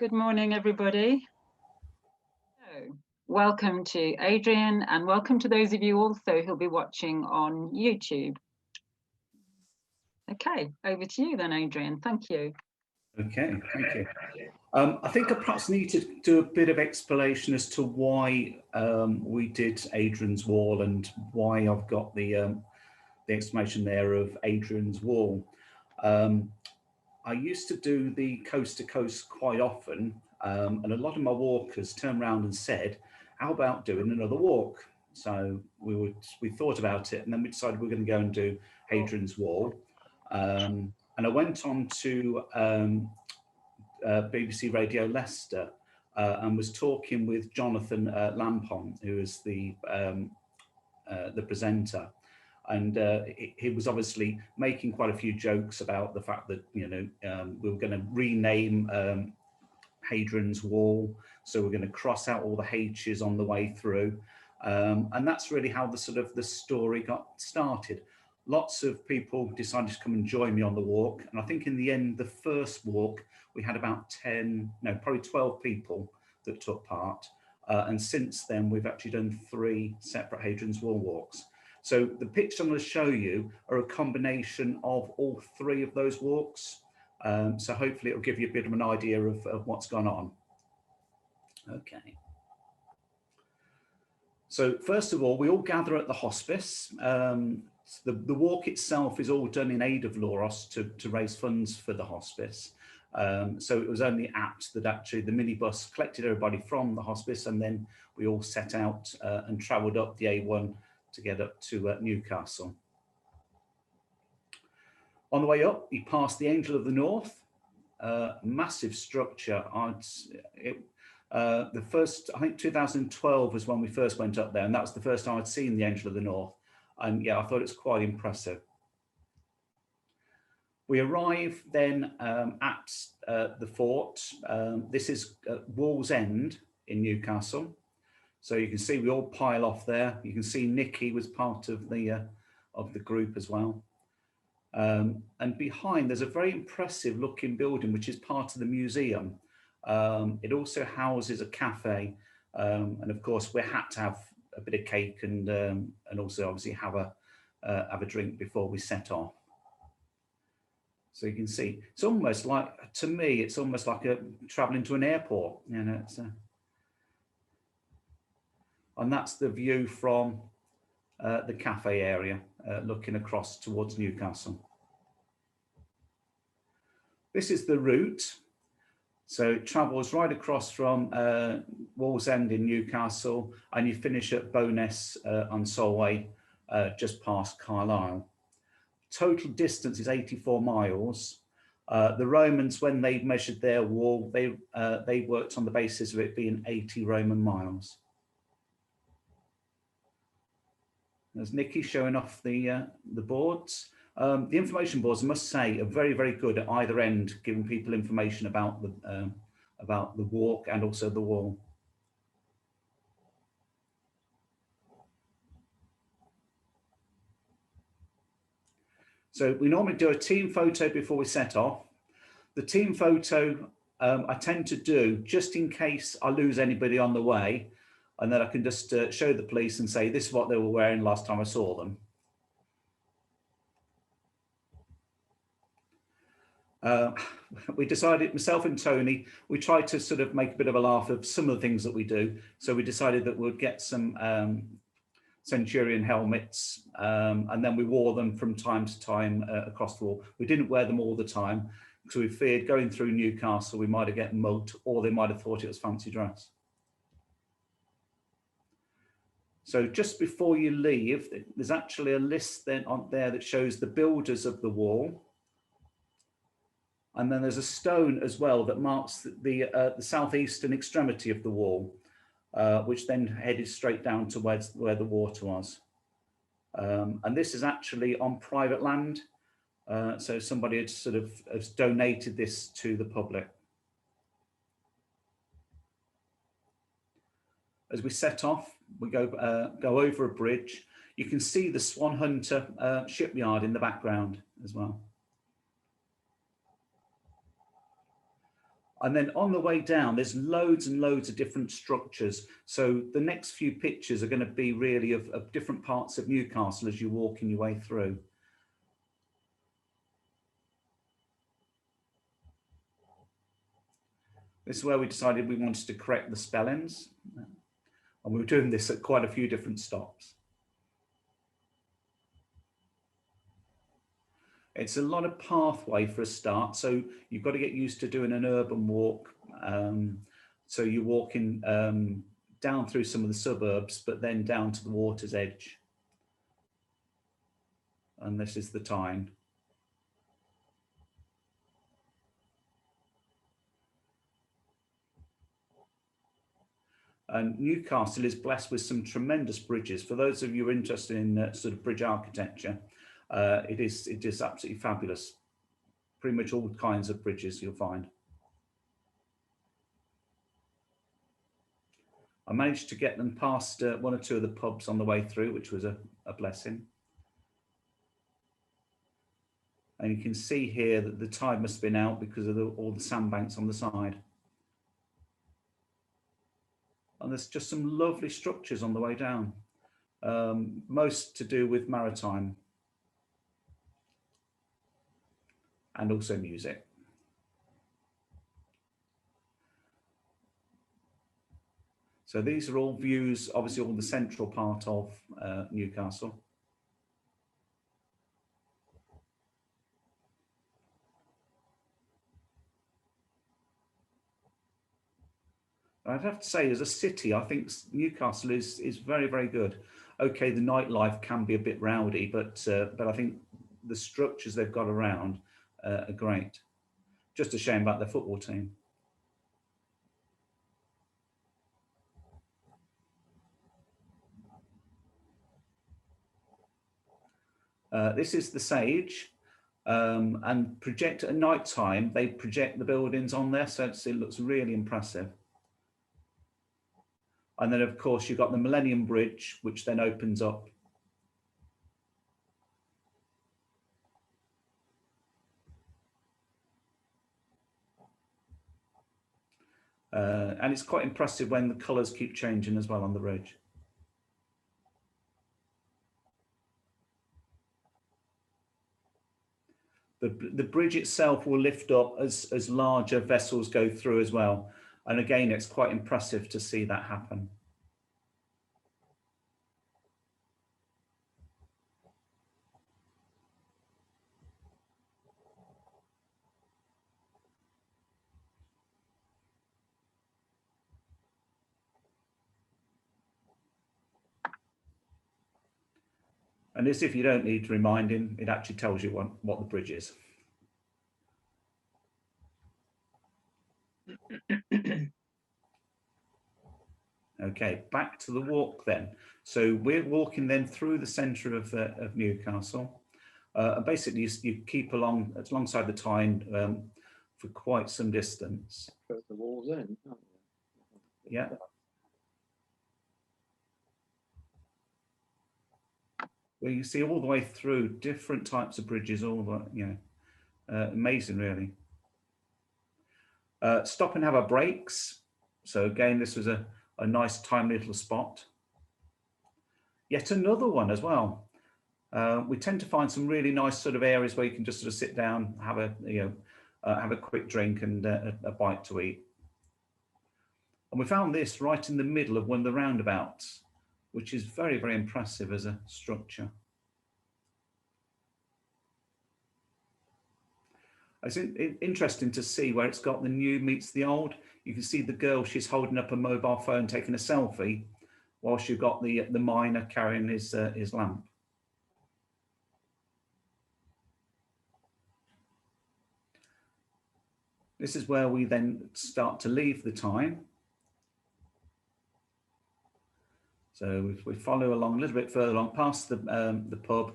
Good morning, everybody. So, welcome to Adrian, and welcome to those of you also who'll be watching on YouTube. Okay, over to you then, Adrian. Thank you. Okay, thank you. I think I perhaps need to do a bit of explanation as to why we did Adrian's Wall and why I've got the explanation there of Adrian's Wall. I used to do the coast to coast quite often, and a lot of my walkers turned around and said, "How about doing another walk?" So we thought about it, and then we decided we were going to go and do Hadrian's Wall. And I went on to BBC Radio Leicester and was talking with Jonathan Lampon, who is the presenter. And he was obviously making quite a few jokes about the fact that, we were going to rename Hadrian's Wall. So we're going to cross out all the H's on the way through. And that's really how the story got started. Lots of people decided to come and join me on the walk. And I think in the end, the first walk, we had about probably 12 people that took part. And since then, we've actually done 3 separate Hadrian's Wall walks. So the pictures I'm going to show you are a combination of all 3 of those walks. So hopefully it'll give you a bit of an idea of what's gone on. Okay. So first of all, we all gather at the hospice. The walk itself is all done in aid of LOROS to raise funds for the hospice. So it was only apt that actually the minibus collected everybody from the hospice, and then we all set out and travelled up the A1 to get up to Newcastle. On the way up, he passed the Angel of the North, massive structure. The first, I think 2012 was when we first went up there, and that was the first time I'd seen the Angel of the North. And yeah, I thought it was quite impressive. We arrive then at the fort. This is Wallsend in Newcastle. So you can see we all pile off there. You can see Nikki was part of the group as well. And behind there's a very impressive looking building, which is part of the museum. It also houses a cafe. And of course we had to have a bit of cake and also obviously have a drink before we set off. So you can see, it's almost like, to me, it's almost like traveling to an airport, it's and that's the view from the cafe area, looking across towards Newcastle. This is the route. So it travels right across from Wallsend in Newcastle, and you finish at Bowness on Solway, just past Carlisle. Total distance is 84 miles. The Romans, when they measured their wall, they worked on the basis of it being 80 Roman miles. There's Nikki showing off the boards. The information boards, I must say, are very, very good at either end, giving people information about the walk and also the wall. So we normally do a team photo before we set off. The team photo I tend to do just in case I lose anybody on the way, and then I can just show the police and say, this is what they were wearing last time I saw them. We decided, myself and Tony, we tried to sort of make a bit of a laugh of some of the things that we do. So we decided that we'd get some Centurion helmets, and then we wore them from time to time across the wall. We didn't wear them all the time because we feared going through Newcastle, we might have get mugged, or they might have thought it was fancy dress. So just before you leave, there's actually a list then on there that shows the builders of the wall. And then there's a stone as well that marks the southeastern extremity of the wall, which then headed straight down to where the water was. And this is actually on private land. So somebody had has donated this to the public. As we set off, we go over a bridge. You can see the Swan Hunter shipyard in the background as well. And then on the way down, there's loads and loads of different structures. So the next few pictures are going to be really of different parts of Newcastle as you're walking your way through. This is where we decided we wanted to correct the spellings. And we were doing this at quite a few different stops. It's a lot of pathway for a start. So you've got to get used to doing an urban walk. So you're walking down through some of the suburbs, but then down to the water's edge. And this is the Tyne. And Newcastle is blessed with some tremendous bridges. For those of you interested in sort of bridge architecture, it is absolutely fabulous. Pretty much all kinds of bridges you'll find. I managed to get them past one or two of the pubs on the way through, which was a blessing. And you can see here that the tide must have been out because of all the sandbanks on the side. And there's just some lovely structures on the way down, most to do with maritime and also music. So these are all views, obviously all the central part of Newcastle. I'd have to say, as a city, I think Newcastle is very, very good. Okay, the nightlife can be a bit rowdy, but I think the structures they've got around are great. Just a shame about their football team. This is the Sage, and project at night time, they project the buildings on there, so it looks really impressive. And then, of course, you've got the Millennium Bridge, which then opens up. And it's quite impressive when the colours keep changing as well on the bridge. The bridge itself will lift up as larger vessels go through as well. And again, it's quite impressive to see that happen. And as if you don't need reminding, it actually tells you what the bridge is. Okay, back to the walk then. So we're walking then through the centre of Newcastle. And basically, you keep alongside the Tyne for quite some distance. Put the walls in. Yeah. Well, you see all the way through different types of bridges, all the, amazing, really. Stop and have our breaks. So again, this was a nice, timely little spot. Yet another one as well. We tend to find some really nice sort of areas where you can just sort of sit down, have a quick drink and a bite to eat. And we found this right in the middle of one of the roundabouts, which is very, very impressive as a structure. It's interesting to see where it's got the new meets the old. You can see the girl, she's holding up a mobile phone, taking a selfie, whilst you've got the miner carrying his lamp. This is where we then start to leave the Tyne. So we follow along a little bit further along past the pub.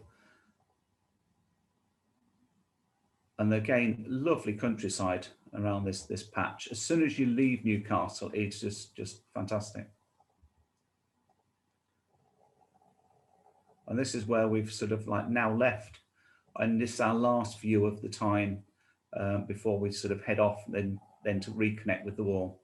And again, lovely countryside around this patch. As soon as you leave Newcastle, it's just fantastic. And this is where we've sort of like now left. And this is our last view of the Tyne before we sort of head off then then to reconnect with the wall.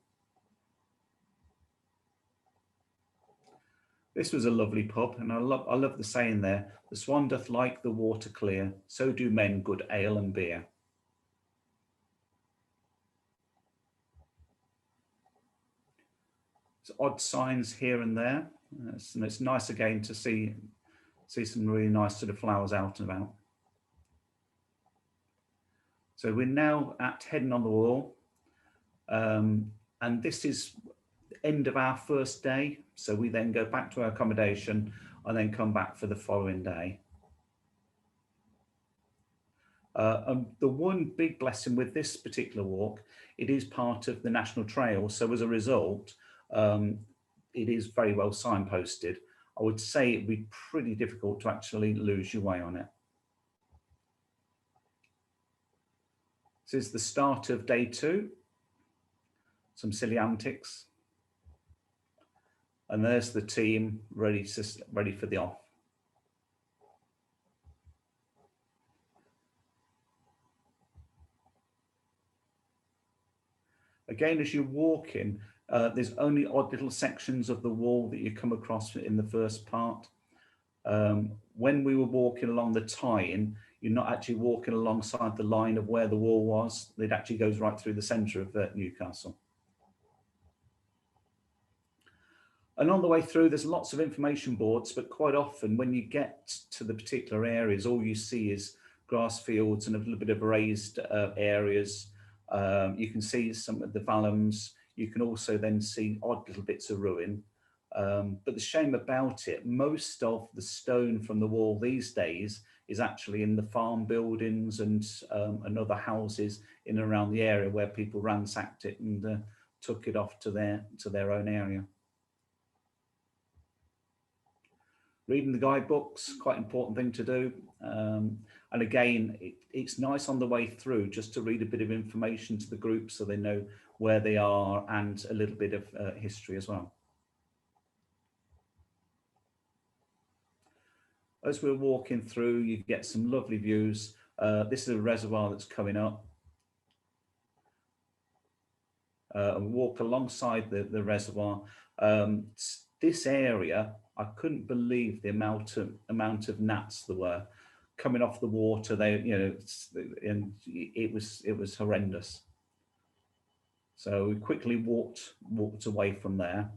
This was a lovely pub, and I love the saying there, the swan doth like the water clear, so do men good ale and beer. There's odd signs here and there, and it's nice again to see some really nice sort of flowers out and about. So we're now at heading on the wall, and this is the end of our first day. So we then go back to our accommodation and then come back for the following day. And the one big blessing with this particular walk, it is part of the National Trail. So as a result, it is very well signposted. I would say it'd be pretty difficult to actually lose your way on it. This is the start of day 2. Some silly antics. And there's the team ready for the off. Again, as you're walking, there's only odd little sections of the wall that you come across in the first part. When we were walking along the tie-in, you're not actually walking alongside the line of where the wall was. It actually goes right through the centre of Newcastle. And on the way through, there's lots of information boards, but quite often when you get to the particular areas, all you see is grass fields and a little bit of raised areas. You can see some of the vallums. You can also then see odd little bits of ruin. But the shame about it, most of the stone from the wall these days is actually in the farm buildings and other houses in and around the area where people ransacked it and took it off to their own area. Reading the guidebooks, quite an important thing to do. And again, it's nice on the way through just to read a bit of information to the group so they know where they are and a little bit of history as well. As we're walking through, you get some lovely views. This is a reservoir that's coming up. And walk alongside the reservoir. This area, I couldn't believe the amount of gnats there were coming off the water. And it was horrendous. So we quickly walked away from there.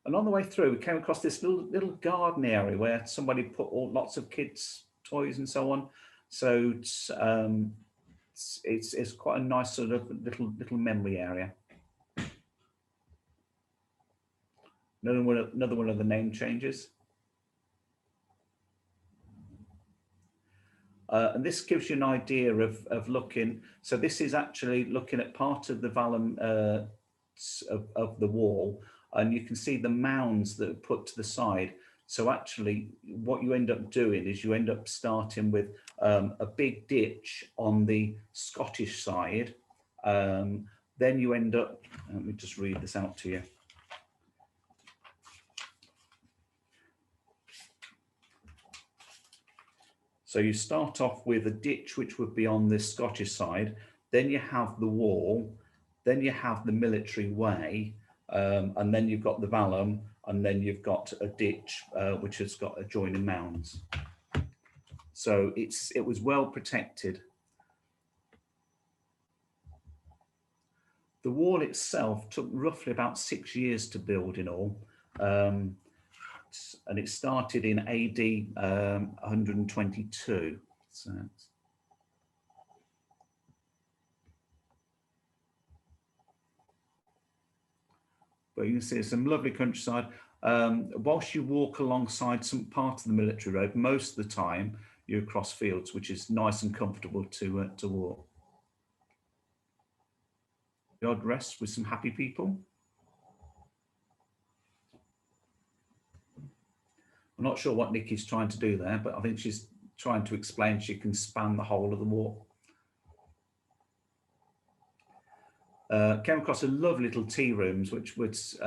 And on the way through, we came across this little garden area where somebody put lots of kids' toys and so on. So it's quite a nice sort of little memory area. Another one of the name changes. And this gives you an idea of looking. So this is actually looking at part of the vallum of the wall, and you can see the mounds that are put to the side. So actually what you end up doing is you end up starting with a big ditch on the Scottish side. Then you end up, let me just read this out to you. So you start off with a ditch, which would be on the Scottish side. Then you have the wall. Then you have the military way. And then you've got the vallum. And then you've got a ditch, which has got adjoining mounds. So it was well protected. The wall itself took roughly about 6 years to build in all. And it started in AD 122. So but you can see some lovely countryside. Whilst you walk alongside some part of the military road, most of the time you're across fields, which is nice and comfortable to walk. The odd rest with some happy people. I'm not sure what Nikki's trying to do there, but I think she's trying to explain she can span the whole of the walk. Came across a lovely little tea rooms, which was,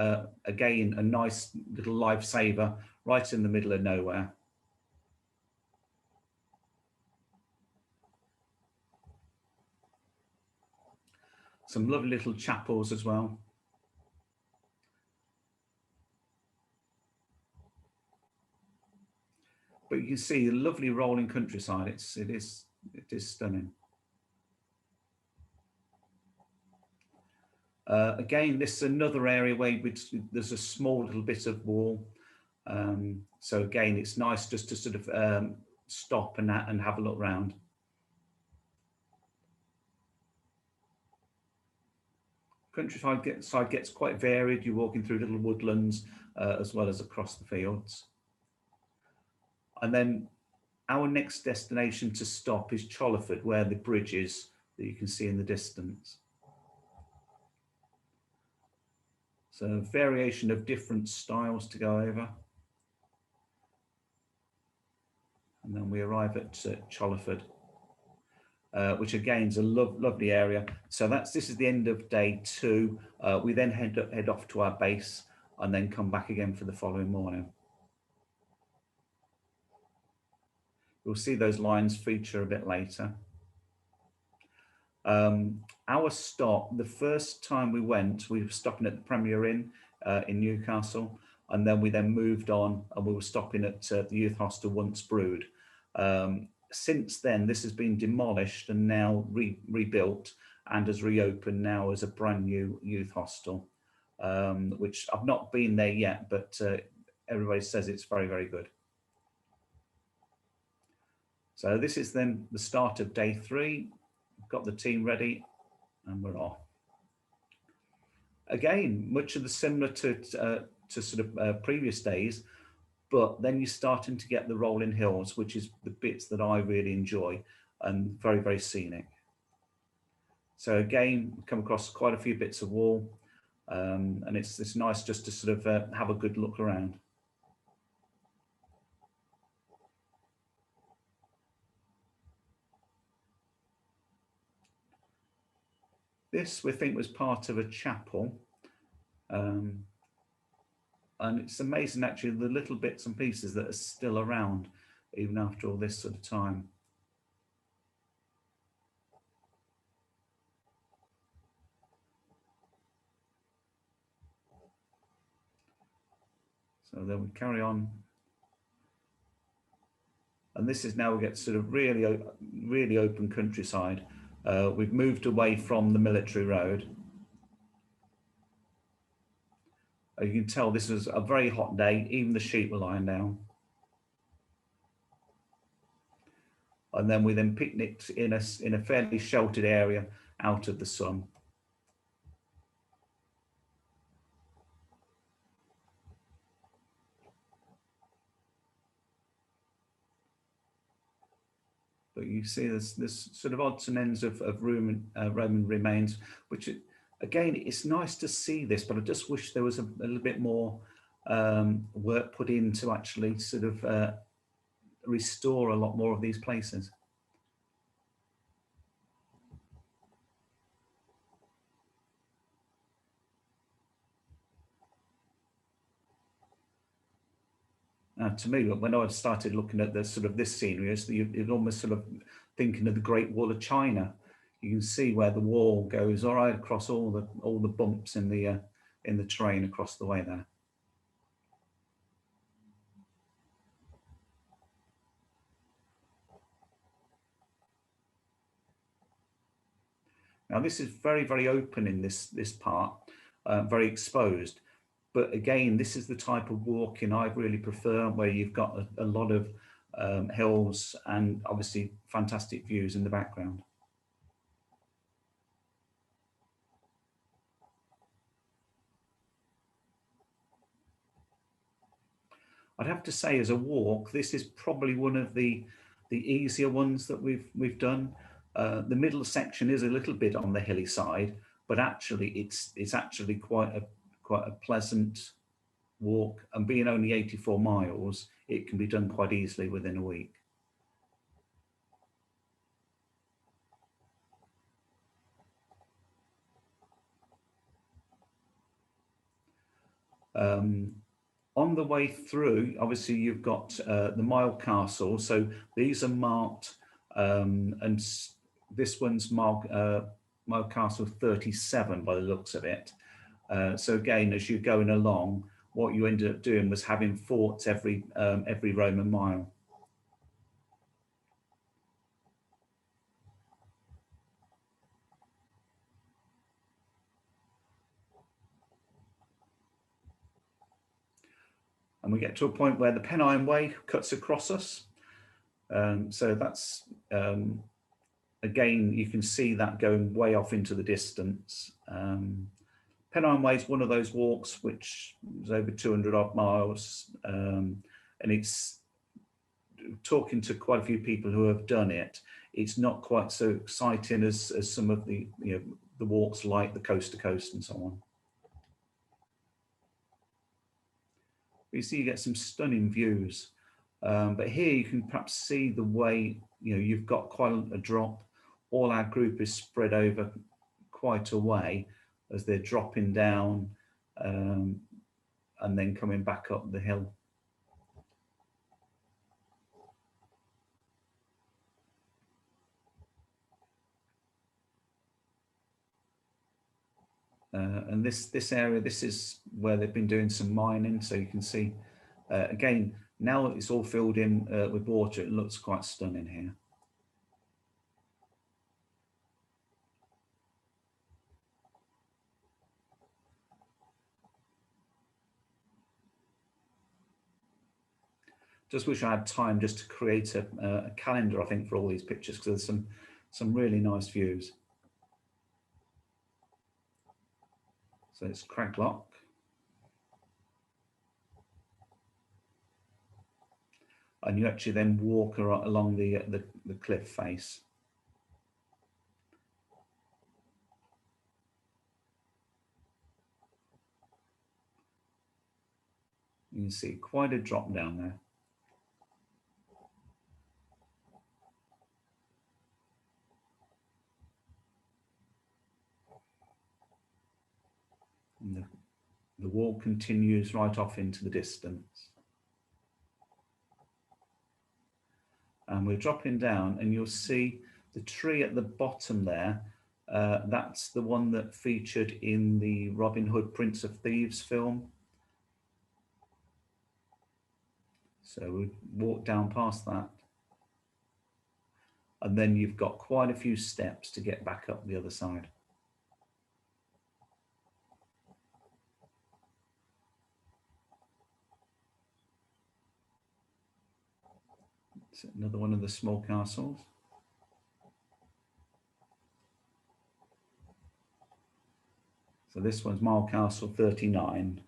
again, a nice little lifesaver right in the middle of nowhere. Some lovely little chapels as well. But you can see a lovely rolling countryside. It is stunning. Again, this is another area where there's a small little bit of wall. So again, it's nice just to sort of stop and have a look round. Countryside gets quite varied. You're walking through little woodlands as well as across the fields. And then our next destination to stop is Chollerford, where the bridge is that you can see in the distance. So a variation of different styles to go over. And then we arrive at Chollerford, which again is a lovely area. So this is the end of day 2. We then head off to our base and then come back again for the following morning. You'll see those lines feature a bit later. Our stop, the first time we went, we were stopping at the Premier Inn in Newcastle, and then we moved on and we were stopping at the youth hostel Once Brood. Since then, this has been demolished and now rebuilt and has reopened now as a brand new youth hostel, which I've not been there yet, but everybody says it's very, very good. So this is then the start of day 3. We've got the team ready and we're off. Again, much of the similar to sort of previous days, but then you're starting to get the rolling hills, which is the bits that I really enjoy and very, very scenic. So again, we come across quite a few bits of wall, and it's nice just to sort of have a good look around. This, we think, was part of a chapel. And it's amazing, actually, the little bits and pieces that are still around, even after all this sort of time. So then we carry on. And this is now we get sort of really open countryside. We've moved away from the military road. You can tell this was a very hot day. Even the sheep were lying down. And then we picnicked in a fairly sheltered area out of the sun. But you see this sort of odds and ends of Roman remains, which again, it's nice to see this, but I just wish there was a little bit more work put in to actually sort of restore a lot more of these places. To me, when I started looking at the sort of this scenery, you're almost sort of thinking of the Great Wall of China. You can see where the wall goes right across all the bumps in the terrain across the way there. Now this is very, very open in this part, very exposed. But again, this is the type of walking I really prefer, where you've got a lot of hills and obviously fantastic views in the background. I'd have to say, as a walk, this is probably one of the easier ones that we've done. The middle section is a little bit on the hilly side, but actually it's actually quite a pleasant walk, and being only 84 miles, it can be done quite easily within a week. On the way through, obviously you've got the Mile Castle, so these are marked, and this one's marked Mile Castle 37 by the looks of it. So again, as you're going along, what you ended up doing was having forts every Roman mile. And we get to a point where the Pennine Way cuts across us. So that's, again, you can see that going way off into the distance. Pennine Way is one of those walks which is over 200 odd miles. And it's, talking to quite a few people who have done it, it's not quite so exciting as some of the, the walks like the Coast to Coast and so on. You see, you get some stunning views, but here you can perhaps see the way, you've got quite a drop. All our group is spread over quite a way as they're dropping down and then coming back up the hill. And this area, this is where they've been doing some mining. So you can see, again, now it's all filled in with water. It looks quite stunning here. Just wish I had time just to create a calendar, I think, for all these pictures, because there's some really nice views. So it's Craglock. And you actually then walk along the cliff face. You can see quite a drop down there. And the wall continues right off into the distance. And we're dropping down and you'll see the tree at the bottom there. That's the one that featured in the Robin Hood Prince of Thieves film. So we walk down past that. And then you've got quite a few steps to get back up the other side. It's another one of the small castles. So this one's Mile Castle 39.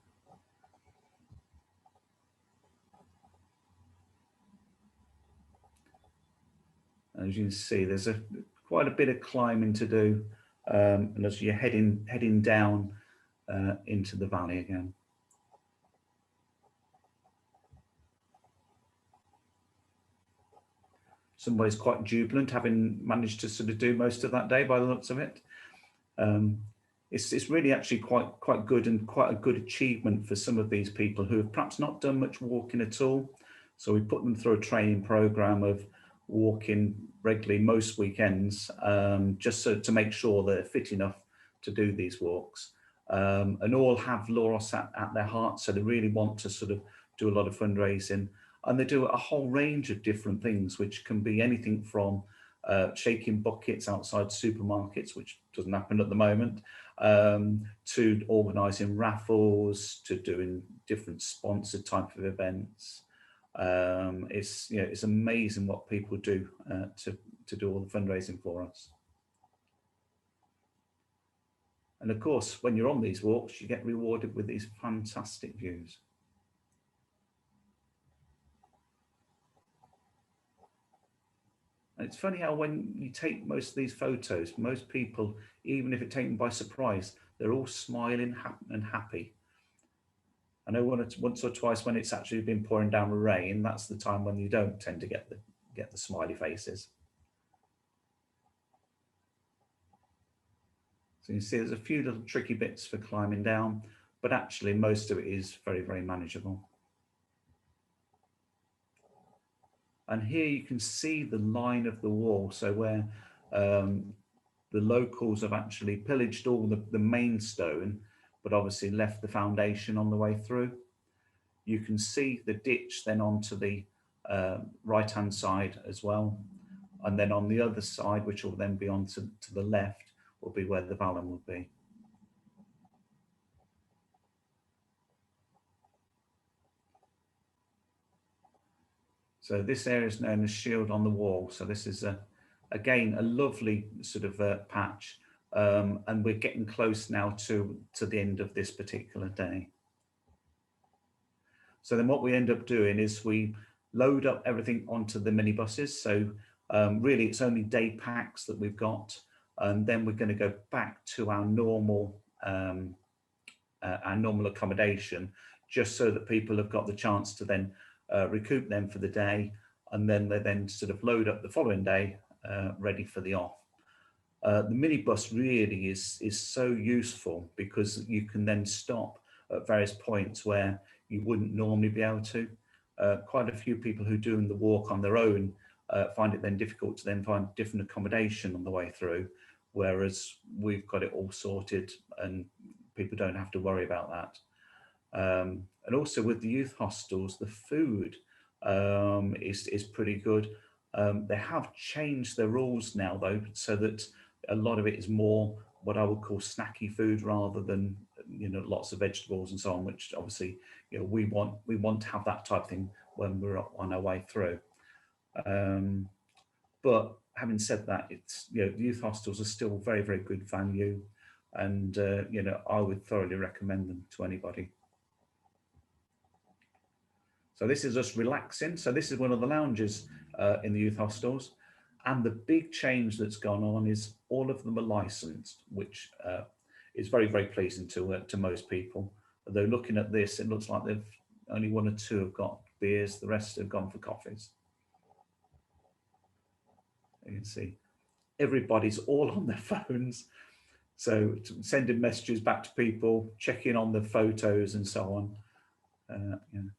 As you can see, there's quite a bit of climbing to do, and as you're heading down into the valley again. Some ways quite jubilant, having managed to sort of do most of that day by the looks of it. It's really actually quite good and quite a good achievement for some of these people who have perhaps not done much walking at all. So we put them through a training program of walking regularly most weekends, just so to make sure they're fit enough to do these walks. And all have LOROS at their heart, so they really want to sort of do a lot of fundraising. And they do a whole range of different things, which can be anything from shaking buckets outside supermarkets, which doesn't happen at the moment, to organising raffles, to doing different sponsored type of events. It's amazing what people do to do all the fundraising for us. And of course, when you're on these walks, you get rewarded with these fantastic views. And it's funny how when you take most of these photos, most people, even if it's taken by surprise, they're all smiling and happy. I know once or twice when it's actually been pouring down with rain, that's the time when you don't tend to get the smiley faces. So you can see there's a few little tricky bits for climbing down, but actually most of it is very, very manageable. And here you can see the line of the wall. So where the locals have actually pillaged all the main stone, but obviously left the foundation on the way through. You can see the ditch then onto the right-hand side as well. And then on the other side, which will then be on to the left, will be where the vallum will be. So this area is known as Shield on the Wall. So this is, again, a lovely sort of patch. And we're getting close now to the end of this particular day. So then what we end up doing is we load up everything onto the minibuses. So really it's only day packs that we've got. And then we're going to go back to our normal accommodation, just so that people have got the chance to then recoup them for the day. And then they then sort of load up the following day, ready for the off. The minibus really is so useful because you can then stop at various points where you wouldn't normally be able to. Quite a few people who are doing the walk on their own find it then difficult to then find different accommodation on the way through, whereas we've got it all sorted and people don't have to worry about that. And also with the youth hostels, the food is pretty good. They have changed their rules now though, so that a lot of it is more what I would call snacky food rather than, you know, lots of vegetables and so on, which obviously, you know, we want to have that type of thing when we're on our way through. But having said that, it's, you know, youth hostels are still very, very good value, and you know, I would thoroughly recommend them to anybody. So this is us relaxing. So this is one of the lounges in the youth hostels. And the big change that's gone on is all of them are licensed, which is very, very pleasing to most people. Although looking at this, it looks like they've only one or two have got beers, the rest have gone for coffees. You can see everybody's all on their phones. So sending messages back to people, checking on the photos and so on. You know,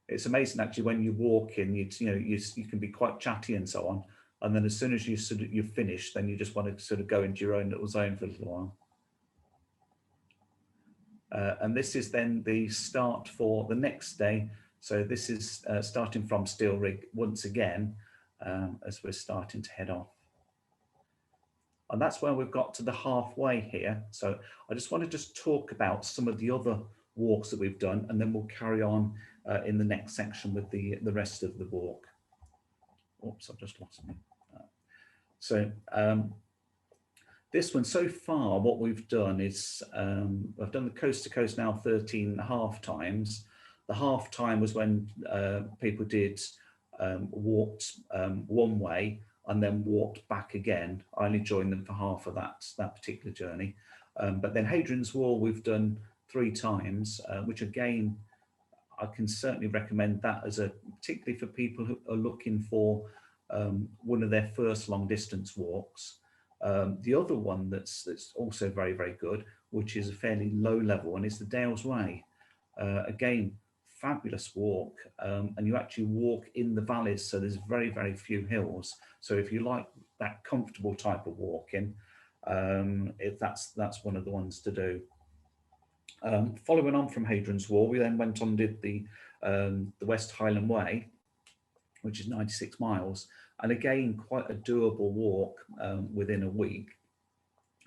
it's amazing actually when you walk in, you can be quite chatty and so on. And then as soon as you're finished, then you just want to sort of go into your own little zone for a little while. And this is then the start for the next day. So this is starting from Steel Rig once again, as we're starting to head off. And that's where we've got to the halfway here. So I just want to just talk about some of the other walks that we've done, and then we'll carry on in the next section with the rest of the walk. Oops, I've just lost me. So this one so far, what we've done is I've done the coast to coast now 13.5 times. The half time was when people did walked one way and then walked back again. I only joined them for half of that particular journey. But then Hadrian's Wall we've done 3 times, which again, I can certainly recommend that as particularly for people who are looking for one of their first long distance walks. The other one that's also very, very good, which is a fairly low level, and is the Dales Way. Again, fabulous walk, and you actually walk in the valleys, so there's very, very few hills. So if you like that comfortable type of walking, that's one of the ones to do. Following on from Hadrian's Wall, we then went on and did the West Highland Way, which is 96 miles, and again quite a doable walk within a week.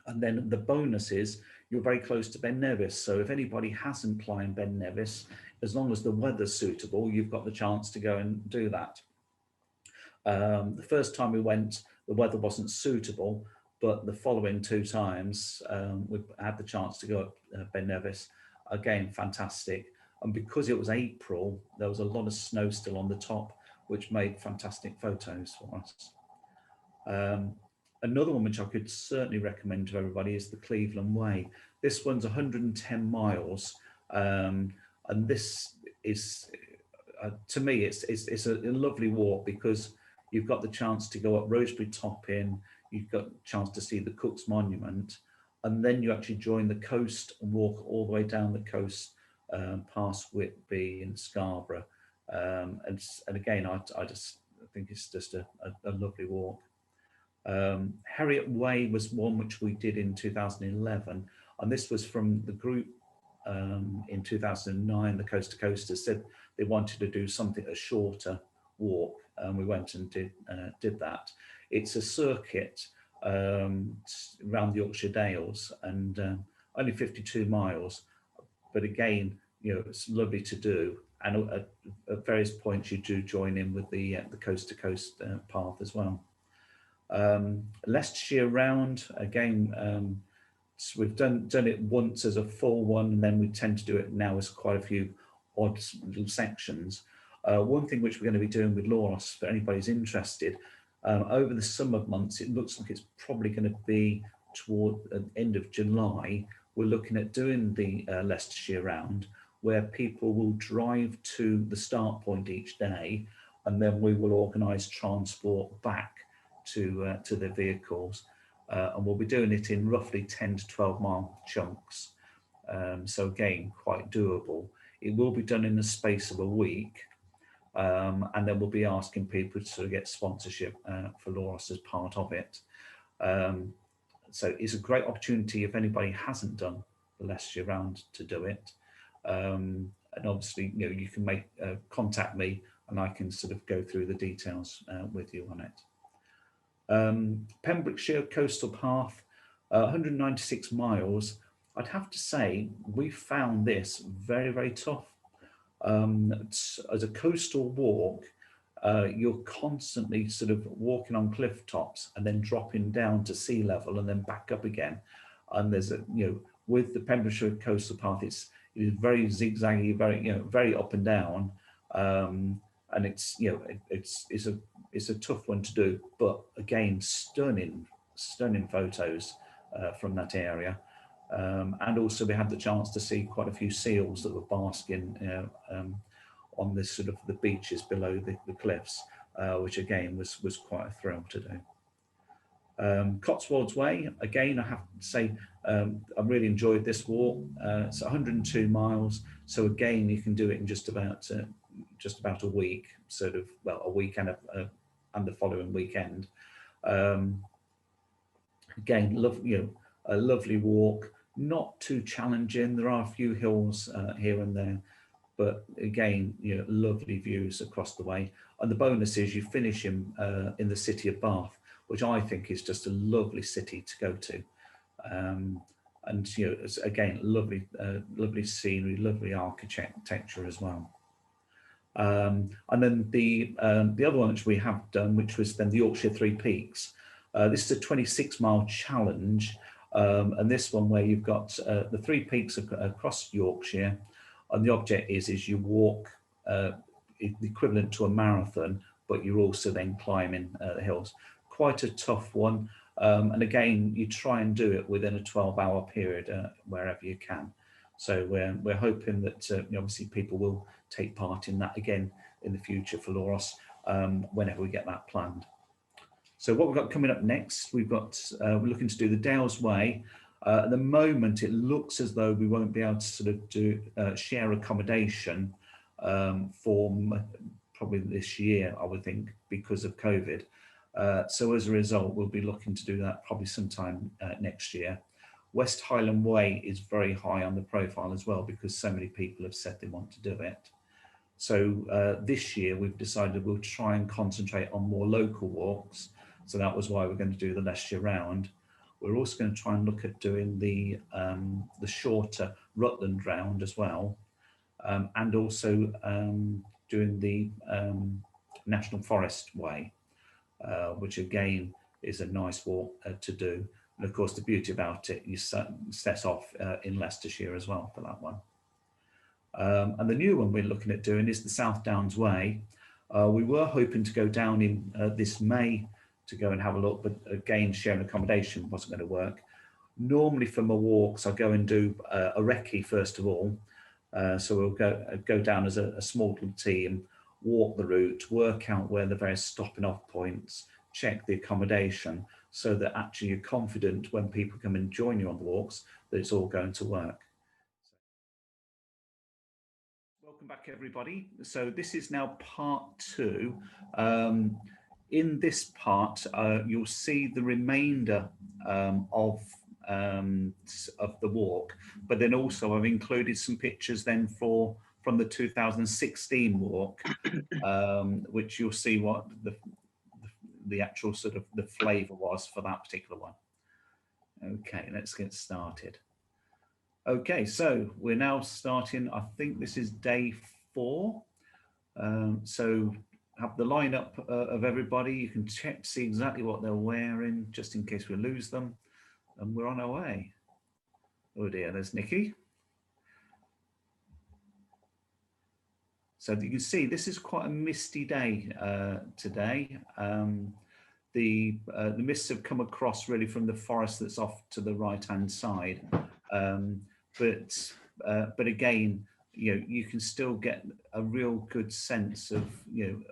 And then the bonus is you're very close to Ben Nevis, so if anybody hasn't climbed Ben Nevis, as long as the weather's suitable, you've got the chance to go and do that. The first time we went, the weather wasn't suitable, but the following 2 times we had the chance to go up Ben Nevis. Again, fantastic. And because it was April, there was a lot of snow still on the top, which made fantastic photos for us. Another one which I could certainly recommend to everybody is the Cleveland Way. This one's 110 miles, and this is, to me, it's a lovely walk because you've got the chance to go up Rosebery Top Inn, you've got a chance to see the Cook's Monument, and then you actually join the coast and walk all the way down the coast past Whitby and Scarborough. And again, I just think it's just a lovely walk. Harriet Way was one which we did in 2011, and this was from the group in 2009. The Coast to Coasters said they wanted to do something a shorter walk, and we went and did that. It's a circuit around the Yorkshire Dales, and only 52 miles, but again, you know, it's lovely to do. And at various points, you do join in with the coast to coast path as well. Leicestershire round again. So we've done it once as a full one, and then we tend to do it now as quite a few odd little sections. One thing which we're going to be doing with LOROS, for anybody who's interested, over the summer months, it looks like it's probably going to be toward the end of July. We're looking at doing the Leicestershire round, where people will drive to the start point each day, and then we will organise transport back to their vehicles. And we'll be doing it in roughly 10 to 12 mile chunks. So again, quite doable. It will be done in the space of a week. And then we'll be asking people to sort of get sponsorship for LOROS as part of it. So it's a great opportunity if anybody hasn't done the Leicestershire round to do it. And obviously, you know, you can contact me, and I can sort of go through the details with you on it. Pembrokeshire Coastal Path, 196 miles. I'd have to say we found this very, very tough. As a coastal walk, you're constantly sort of walking on cliff tops and then dropping down to sea level and then back up again. And there's with the Pembrokeshire Coastal Path, it is very zigzaggy, very up and down. And it's a tough one to do, but again, stunning photos from that area. And also we had the chance to see quite a few seals that were basking on this sort of the beaches below the cliffs, which again was quite a thrill to do. Cotswolds Way, again, I have to say, I really enjoyed this walk. It's 102 miles, so again, you can do it in just about a week, sort of, well, a week and the following weekend. Again, a lovely walk, not too challenging. There are a few hills here and there, but again, lovely views across the way. And the bonus is you finish in the city of Bath, which I think is just a lovely city to go to. And it's, again, lovely scenery, lovely architecture as well. And then the other one which we have done, which was then the Yorkshire Three Peaks. This is a 26-mile challenge, and this one where you've got the three peaks across Yorkshire, and the object is you walk the equivalent to a marathon, but you're also then climbing the hills. Quite a tough one, and again, you try and do it within a 12-hour period wherever you can. So we're hoping that obviously people will take part in that again in the future for LOROS whenever we get that planned. So what we've got coming up next, we're looking to do the Dales Way. At the moment, it looks as though we won't be able to sort of do share accommodation for probably this year, I would think, because of COVID. So as a result, we'll be looking to do that probably sometime next year. West Highland Way is very high on the profile as well, because so many people have said they want to do it. So this year we've decided we'll try and concentrate on more local walks. So that was why we're going to do the Leicestershire round. We're also going to try and look at doing the shorter Rutland round as well, and also doing the National Forest Way, which again is a nice walk to do. And of course, the beauty about it, you set off in Leicestershire as well for that one. And the new one we're looking at doing is the South Downs Way. We were hoping to go down in this May to go and have a look, but again, sharing accommodation wasn't going to work. Normally for my walks, I go and do a recce first of all. So we'll go down as a small little team, walk the route, work out where the various stopping off points, check the accommodation, so that actually you're confident when people come and join you on the walks that it's all going to work. Welcome back, everybody. So this is now part two. in this part, you'll see the remainder of the walk, but then also I've included some pictures then from the 2016 walk, which you'll see what the actual sort of the flavour was for that particular one. Okay, let's get started. Okay, so we're now starting, I think this is day 4. So have the lineup of everybody. You can check, see exactly what they're wearing, just in case we lose them. And we're on our way. Oh dear, there's Nikki. So you can see this is quite a misty day today. The mists have come across really from the forest that's off to the right-hand side. But again, you can still get a real good sense of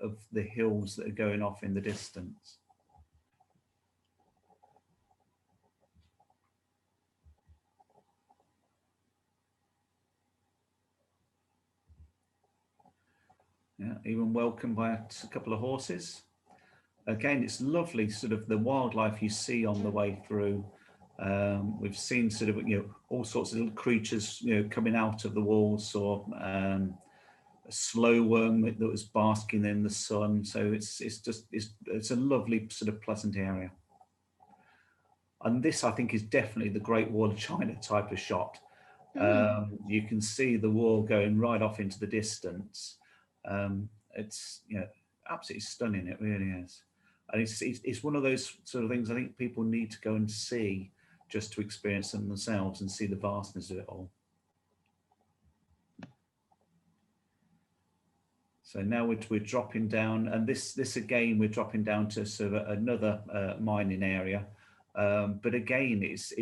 of the hills that are going off in the distance. Yeah, even welcomed by a couple of horses. Again, it's lovely, sort of the wildlife you see on the way through. We've seen sort of all sorts of little creatures coming out of the walls, or a slow worm that was basking in the sun. So it's a lovely sort of pleasant area. And this, I think, is definitely the Great Wall of China type of shot. You can see the wall going right off into the distance. It's absolutely stunning. It really is. And it's one of those sort of things I think people need to go and see just to experience them themselves and see the vastness of it all. So now we're dropping down, and this again, we're dropping down to sort of another mining area. But again, it's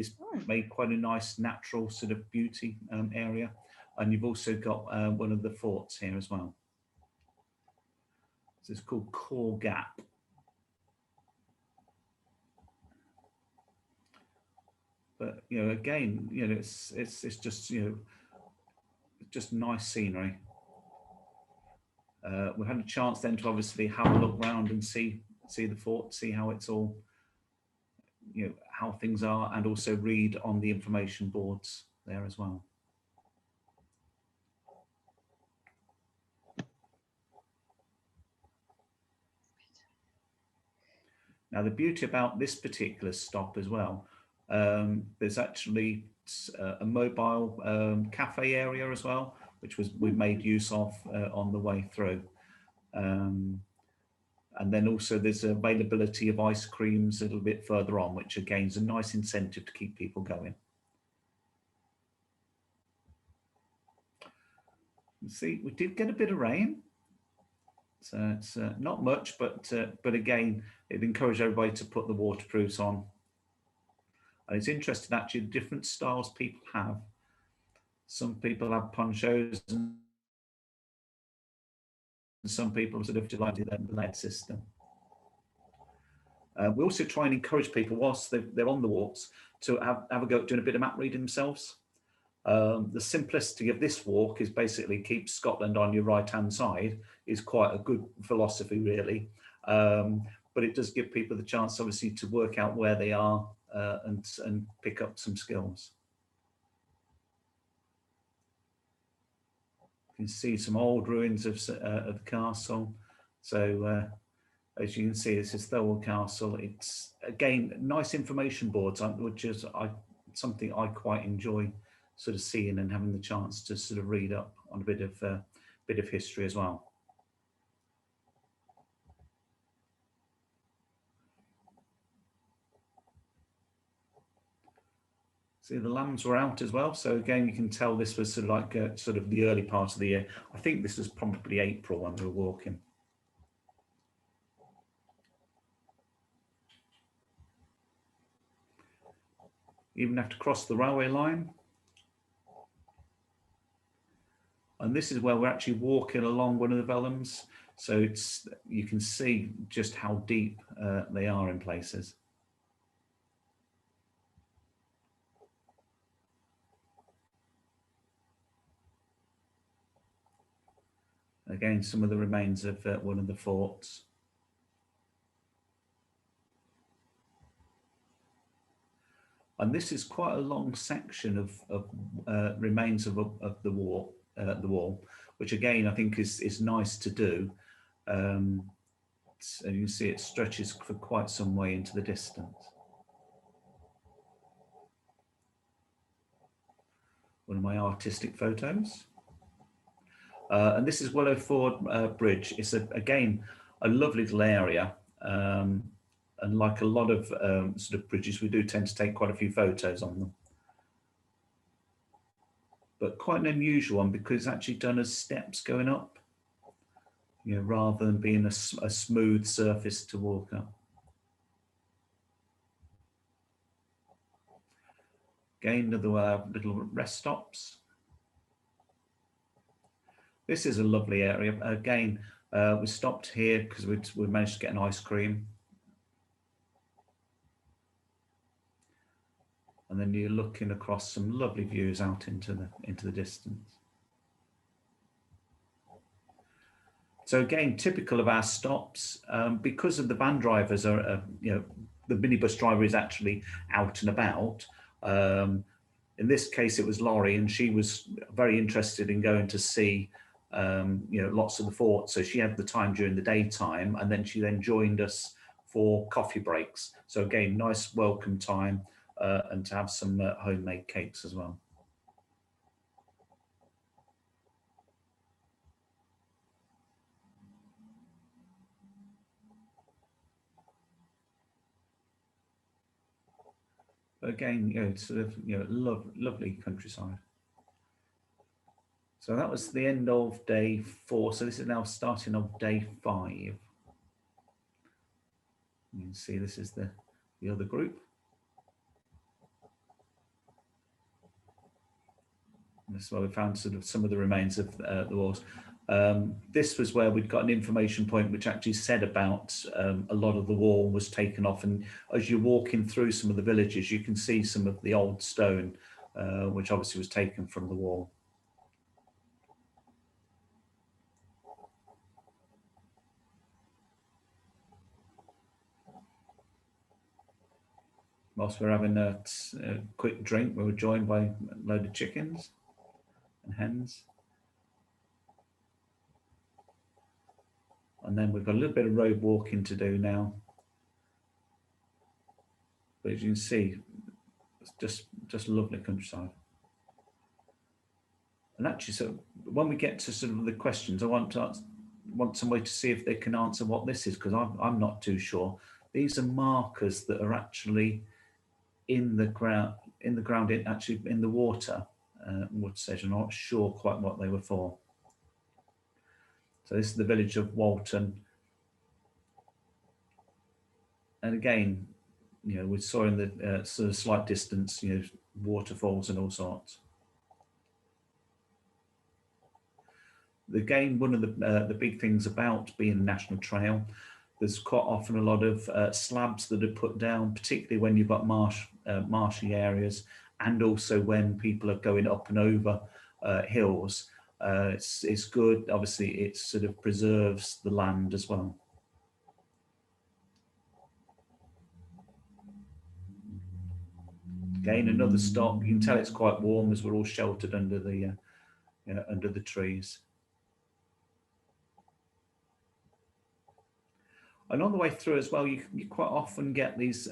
made quite a nice natural sort of beauty area. And you've also got one of the forts here as well. So it's called Core Gap. But again, it's just just nice scenery. We had a chance then to obviously have a look around and see the fort, see how it's all, how things are, and also read on the information boards there as well. Now, the beauty about this particular stop as well, there's actually a mobile cafe area as well, which we've made use of on the way through. And then also there's availability of ice creams a little bit further on, which again is a nice incentive to keep people going. You see, we did get a bit of rain. So it's not much, but again, it encouraged everybody to put the waterproofs on. And it's interesting, actually, the different styles people have. Some people have ponchos, and some people sort of delighted the lead system. We also try and encourage people, whilst they're on the walks, to have a go at doing a bit of map reading themselves. The simplicity of this walk is basically keep Scotland on your right-hand side, is quite a good philosophy, really. But it does give people the chance, obviously, to work out where they are and pick up some skills. You can see some old ruins of the castle. So as you can see, this is Thirlwall Castle. It's again nice information boards, which is something I quite enjoy sort of seeing and having the chance to sort of read up on a bit of history as well. See, the lambs were out as well. So again, you can tell this was sort of like sort of the early part of the year. I think this was probably April when we were walking. You even have to cross the railway line. And this is where we're actually walking along one of the vellums. So you can see just how deep they are in places. Again, some of the remains of one of the forts. And this is quite a long section of remains of the wall, which again I think is nice to do. And you can see it stretches for quite some way into the distance. One of my artistic photos. And this is Willowford Bridge. It's again a lovely little area, and like a lot of sort of bridges, we do tend to take quite a few photos on them. But quite an unusual one because it's actually done as steps going up, you know, rather than being a smooth surface to walk up. Again, another little rest stops. This is a lovely area. Again, we stopped here because we managed to get an ice cream. And then you're looking across some lovely views out into the distance. So again, typical of our stops, because of the van drivers are, you know, the minibus driver is actually out and about. In this case, it was Laurie, and she was very interested in going to see, you know, lots of the fort. So she had the time during the daytime, and then she joined us for coffee breaks. So again, nice welcome time. And to have some homemade cakes as well. Again, you know, sort of, you know, lovely countryside. So that was the end of day 4. So this is now starting of day 5. You can see this is the other group. This is where we found sort of some of the remains of the walls. This was where we'd got an information point which actually said about a lot of the wall was taken off, and as you're walking through some of the villages, you can see some of the old stone, which obviously was taken from the wall. Whilst we're having a quick drink, we were joined by a load of chickens and hens. And then we've got a little bit of road walking to do now. But as you can see, it's just lovely countryside. And actually, so when we get to sort of the questions, I want somebody to see if they can answer what this is, because I'm not too sure. These are markers that are actually in the ground, actually in the water stage. I'm not sure quite what they were for. So this is the village of Walton. And again, you know, we saw in the sort of slight distance, you know, waterfalls and all sorts. Again, one of the big things about being a national trail, there's quite often a lot of slabs that are put down, particularly when you've got marshy areas, and also when people are going up and over hills. It's good. Obviously, it sort of preserves the land as well. Again, another stop. You can tell it's quite warm as we're all sheltered under the trees. And on the way through as well, you quite often get these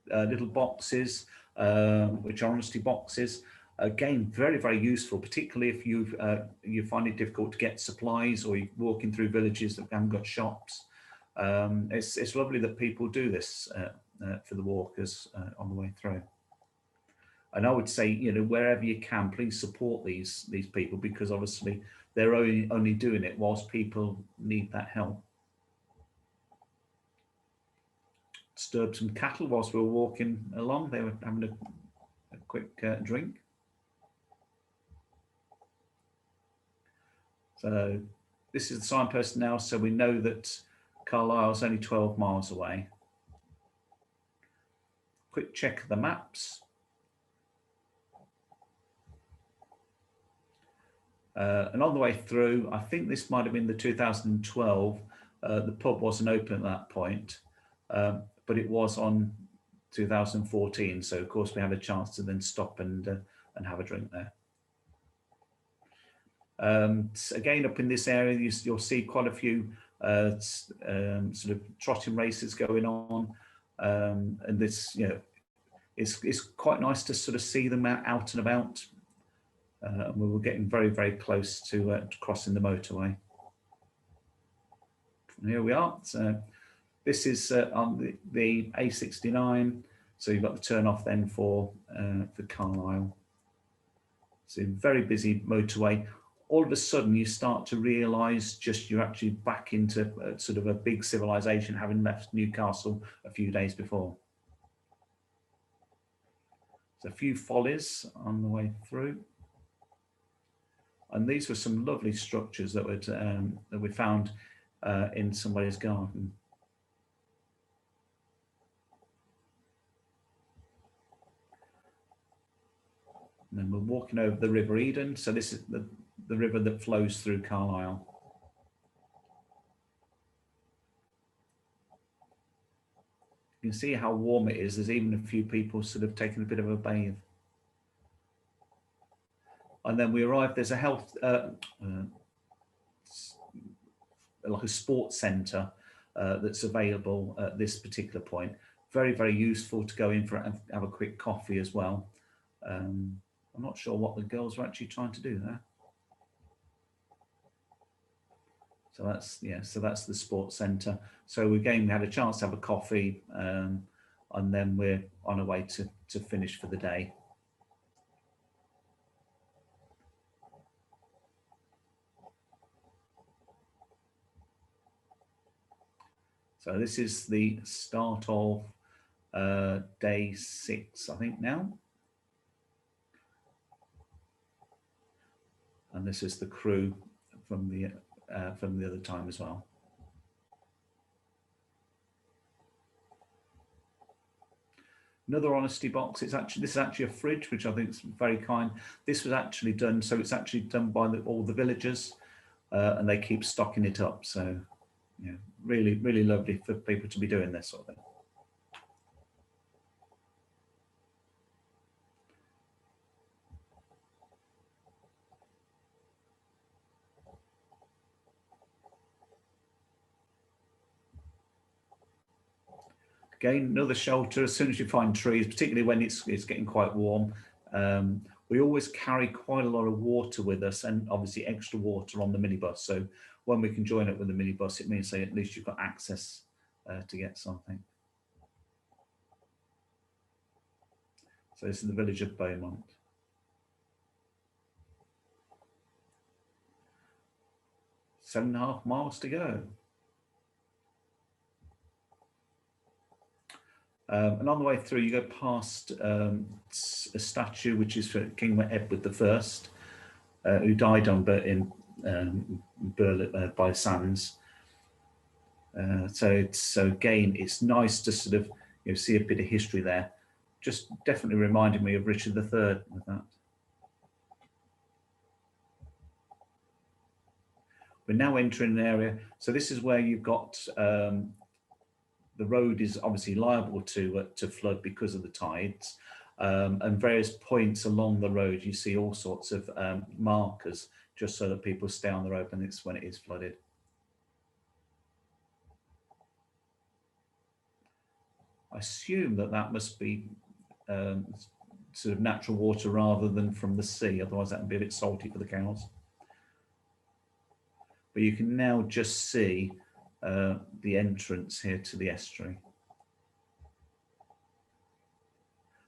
little boxes, which are honesty boxes. Again, very, very useful, particularly if you find it difficult to get supplies, or you're walking through villages that haven't got shops. It's lovely that people do this for the walkers on the way through. And I would say, you know, wherever you can, please support these people, because obviously they're only doing it whilst people need that help. Disturbed some cattle whilst we were walking along. They were having a quick drink. So this is the signpost now, so we know that Carlisle's only 12 miles away. Quick check of the maps. And on the way through, I think this might have been the 2012. The pub wasn't open at that point, but it was on 2014. So of course we had a chance to then stop and have a drink there. Again, up in this area, you'll see quite a few sort of trotting races going on, and this, you know, it's quite nice to sort of see them out and about. We were getting very, very close to crossing the motorway. And here we are. So this is on the A69. So you've got the turn off then for Carlisle. It's a very busy motorway. All of a sudden you start to realise just you're actually back into sort of a big civilization, having left Newcastle a few days before. So a few follies on the way through. And these were some lovely structures that we found in somebody's garden. And then we're walking over the River Eden. So this is the river that flows through Carlisle. You can see how warm it is. There's even a few people sort of taking a bit of a bathe. And then we arrived, there's a health, like a sports centre that's available at this particular point. Very, very useful to go in for and have a quick coffee as well. I'm not sure what the girls are actually trying to do there. So that's, yeah, so that's the sports centre. So again, we had a chance to have a coffee, and then we're on our way to finish for the day. So this is the start of day 6, I think now. And this is the crew from the other time as well. Another honesty box. This is actually a fridge, which I think is very kind. This was actually done, so it's actually done by all the villagers, and they keep stocking it up. So, yeah, really, really lovely for people to be doing this sort of thing. Again, another shelter. As soon as you find trees, particularly when it's getting quite warm, we always carry quite a lot of water with us, and obviously extra water on the minibus. So when we can join up with the minibus, it means at least you've got access to get something. So this is the village of Beaumont. Seven and a half miles to go. And on the way through, you go past a statue which is for King Edward I, who died in Berlin by Sands. So again, it's nice to sort of see a bit of history there. Just definitely reminded me of Richard III with that. We're now entering an area. So this is where you've got the road is obviously liable to flood because of the tides, and various points along the road you see all sorts of markers just so that people stay on the road when it is flooded. I assume that must be sort of natural water rather than from the sea, otherwise that would be a bit salty for the cows. But you can now just see the entrance here to the estuary.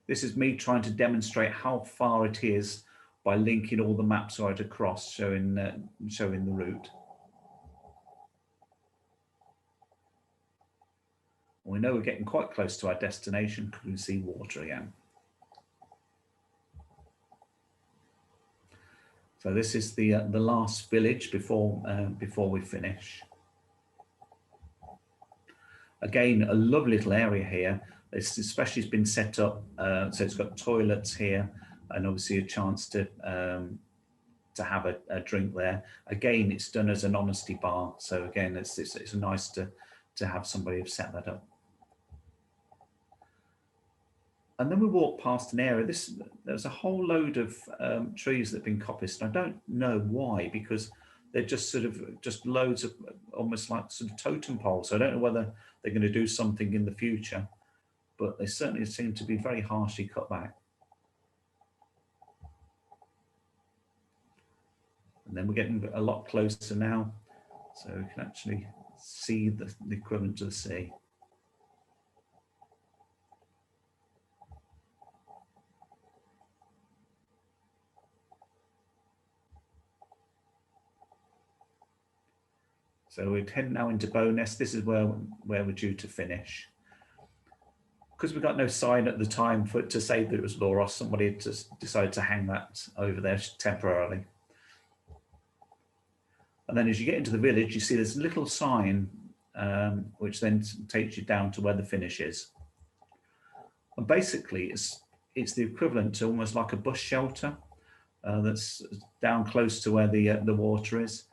This is me trying to demonstrate how far it is by linking all the maps right across, showing the route. We know we're getting quite close to our destination because we see water again. So this is the last village before we finish. Again, a lovely little area here. It's especially been set up so it's got toilets here, and obviously a chance to have a drink there. Again, it's done as an honesty bar. So again, it's nice to have somebody have set that up. And then we walked past an area. There's a whole load of trees that have been coppiced. I don't know why, because they're just sort of just loads of almost like sort of totem poles. So I don't know whether they're going to do something in the future, but they certainly seem to be very harshly cut back. And then we're getting a lot closer now, so we can actually see the equivalent to the sea. So we're heading now into Bowness. This is where we're due to finish. Because we got no sign at the time to say that it was LOROS, somebody had just decided to hang that over there temporarily. And then as you get into the village, you see this little sign, which then takes you down to where the finish is. And basically, it's the equivalent to almost like a bus shelter that's down close to where the water is,